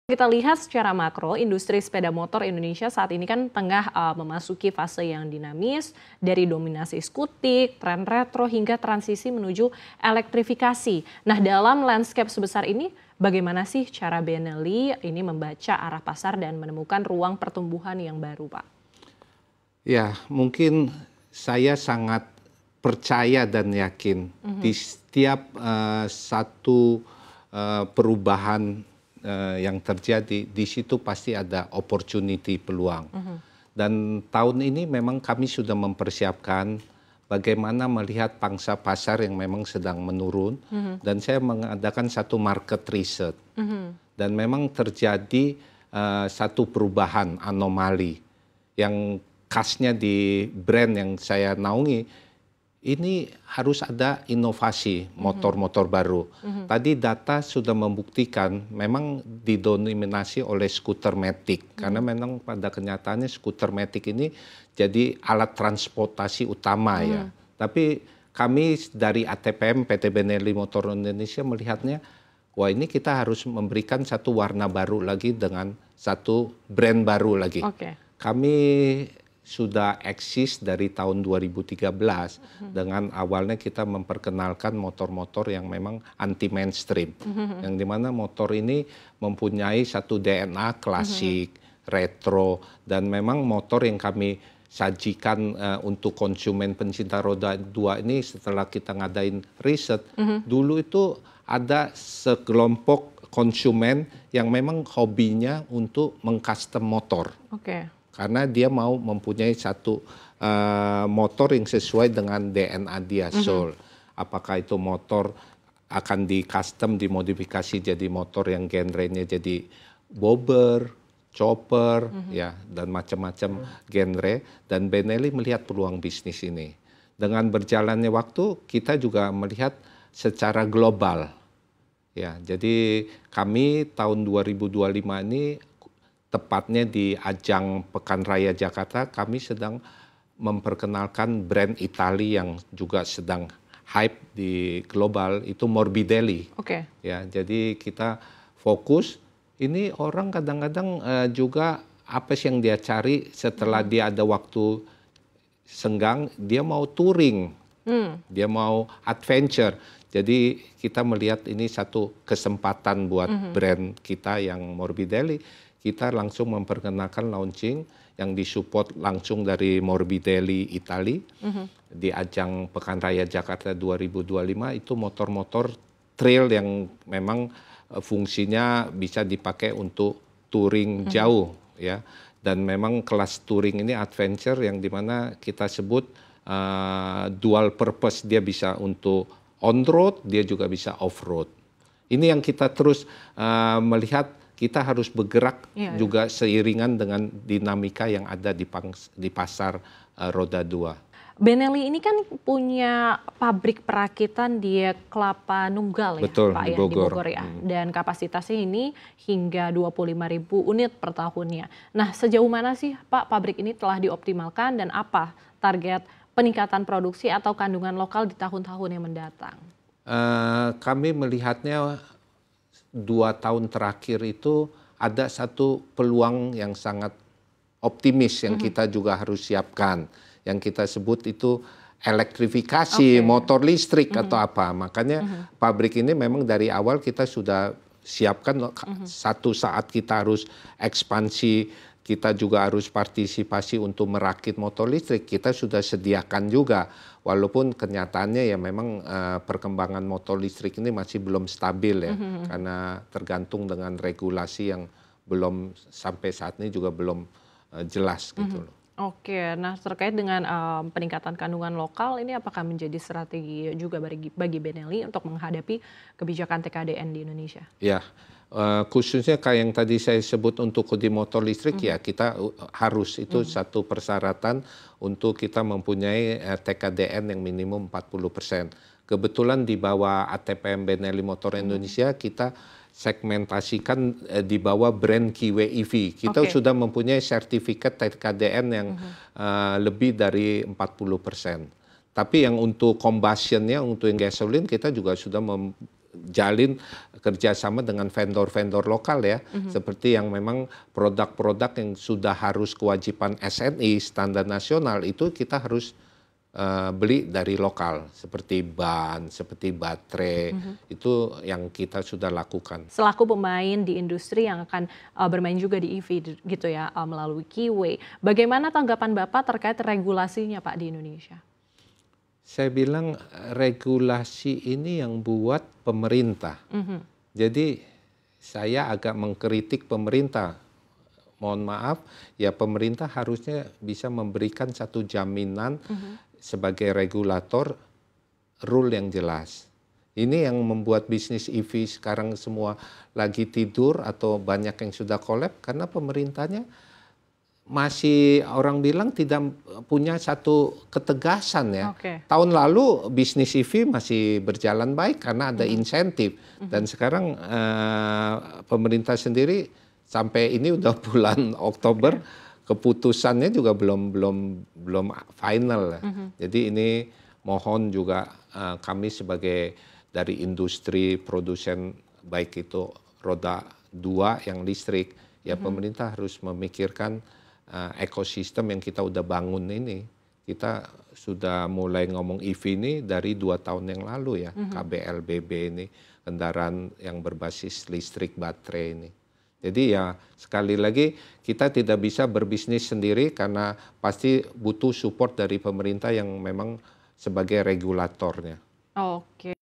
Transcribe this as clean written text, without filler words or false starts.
Kita lihat secara makro, industri sepeda motor Indonesia saat ini kan tengah memasuki fase yang dinamis dari dominasi skutik, tren retro hingga transisi menuju elektrifikasi. Nah, dalam landscape sebesar ini, bagaimana sih cara Benelli ini membaca arah pasar dan menemukan ruang pertumbuhan yang baru, Pak? Ya, mungkin saya sangat percaya dan yakin di setiap satu perubahan yang terjadi, di situ pasti ada opportunity peluang. Dan tahun ini memang kami sudah mempersiapkan bagaimana melihat pangsa pasar yang memang sedang menurun. Dan saya mengadakan satu market research. Dan memang terjadi satu perubahan anomali yang khasnya di brand yang saya naungi. Ini harus ada inovasi motor-motor baru. Tadi data sudah membuktikan memang didominasi oleh skuter matic. Karena memang pada kenyataannya skuter matic ini jadi alat transportasi utama ya. Tapi kami dari ATPM PT Benelli Motor Indonesia melihatnya, wah ini kita harus memberikan satu warna baru lagi dengan satu brand baru lagi. Kami sudah eksis dari tahun 2013 dengan awalnya kita memperkenalkan motor-motor yang memang anti mainstream, yang dimana motor ini mempunyai satu DNA klasik, retro, dan memang motor yang kami sajikan untuk konsumen pencinta roda dua ini setelah kita ngadain riset, dulu itu ada sekelompok konsumen yang memang hobinya untuk mengcustom motor. Karena dia mau mempunyai satu motor yang sesuai dengan DNA dia. Apakah itu motor akan di custom, dimodifikasi jadi motor yang genrenya jadi bobber, chopper, ya, dan macam-macam genre. Dan Benelli melihat peluang bisnis ini. Dengan berjalannya waktu, kita juga melihat secara global. Ya, jadi kami tahun 2025 ini tepatnya di ajang Pekan Raya Jakarta, kami sedang memperkenalkan brand Italia yang juga sedang hype di global, itu Morbidelli. Ya, jadi kita fokus, ini orang kadang-kadang juga apa sih yang dia cari setelah dia ada waktu senggang, dia mau touring, dia mau adventure. Jadi kita melihat ini satu kesempatan buat brand kita yang Morbidelli. Kita langsung memperkenalkan launching yang disupport langsung dari Morbidelli Italia di ajang Pekan Raya Jakarta 2025. Itu motor-motor trail yang memang fungsinya bisa dipakai untuk touring jauh ya, dan memang kelas touring ini adventure yang dimana kita sebut dual purpose, dia bisa untuk on road, dia juga bisa off road. Ini yang kita terus melihat. Kita harus bergerak juga seiringan dengan dinamika yang ada di pasar roda dua. Benelli ini kan punya pabrik perakitan di Kelapa Nunggal ya, Betul, Pak, di Bogor. di Bogor ya. Dan kapasitasnya ini hingga 25.000 unit per tahunnya. Nah, sejauh mana sih Pak pabrik ini telah dioptimalkan dan apa target peningkatan produksi atau kandungan lokal di tahun-tahun yang mendatang? Kami melihatnya 2 tahun terakhir itu ada satu peluang yang sangat optimis yang kita juga harus siapkan. Yang kita sebut itu elektrifikasi, motor listrik atau apa. Makanya pabrik ini memang dari awal kita sudah siapkan, satu saat kita harus ekspansi, kita juga harus partisipasi untuk merakit motor listrik, kita sudah sediakan juga. Walaupun kenyataannya ya memang perkembangan motor listrik ini masih belum stabil ya, karena tergantung dengan regulasi yang belum sampai saat ini juga belum jelas gitu loh. Nah terkait dengan peningkatan kandungan lokal ini apakah menjadi strategi juga bagi Benelli untuk menghadapi kebijakan TKDN di Indonesia? Ya, khususnya kayak yang tadi saya sebut untuk di motor listrik ya kita harus itu satu persyaratan untuk kita mempunyai TKDN yang minimum 40%. Kebetulan di bawah ATPM Benelli Motor Indonesia kita segmentasikan di bawah brand Kiwi EV. Kita sudah mempunyai sertifikat TKDN yang lebih dari 40%. Tapi yang untuk combustionnya, untuk yang gasolin kita juga sudah jalin kerjasama dengan vendor-vendor lokal ya, seperti yang memang produk-produk yang sudah harus kewajiban SNI standar nasional itu kita harus beli dari lokal, seperti ban, seperti baterai, itu yang kita sudah lakukan. Selaku pemain di industri yang akan bermain juga di EV gitu ya, melalui Kiway. Bagaimana tanggapan Bapak terkait regulasinya Pak di Indonesia? Saya bilang regulasi ini yang buat pemerintah. Jadi saya agak mengkritik pemerintah. Mohon maaf, ya pemerintah harusnya bisa memberikan satu jaminan sebagai regulator rule yang jelas. Ini yang membuat bisnis EV sekarang semua lagi tidur atau banyak yang sudah collab karena pemerintahnya masih orang bilang tidak punya satu ketegasan ya. Tahun lalu bisnis EV masih berjalan baik karena ada insentif dan sekarang pemerintah sendiri sampai ini udah bulan Oktober keputusannya juga belum final. Jadi ini mohon juga kami sebagai dari industri produsen baik itu roda 2 yang listrik ya pemerintah harus memikirkan ekosistem yang kita udah bangun ini. Kita sudah mulai ngomong EV ini dari 2 tahun yang lalu ya, KBLBB ini, kendaraan yang berbasis listrik baterai ini. Jadi ya sekali lagi kita tidak bisa berbisnis sendiri karena pasti butuh support dari pemerintah yang memang sebagai regulatornya. Oke.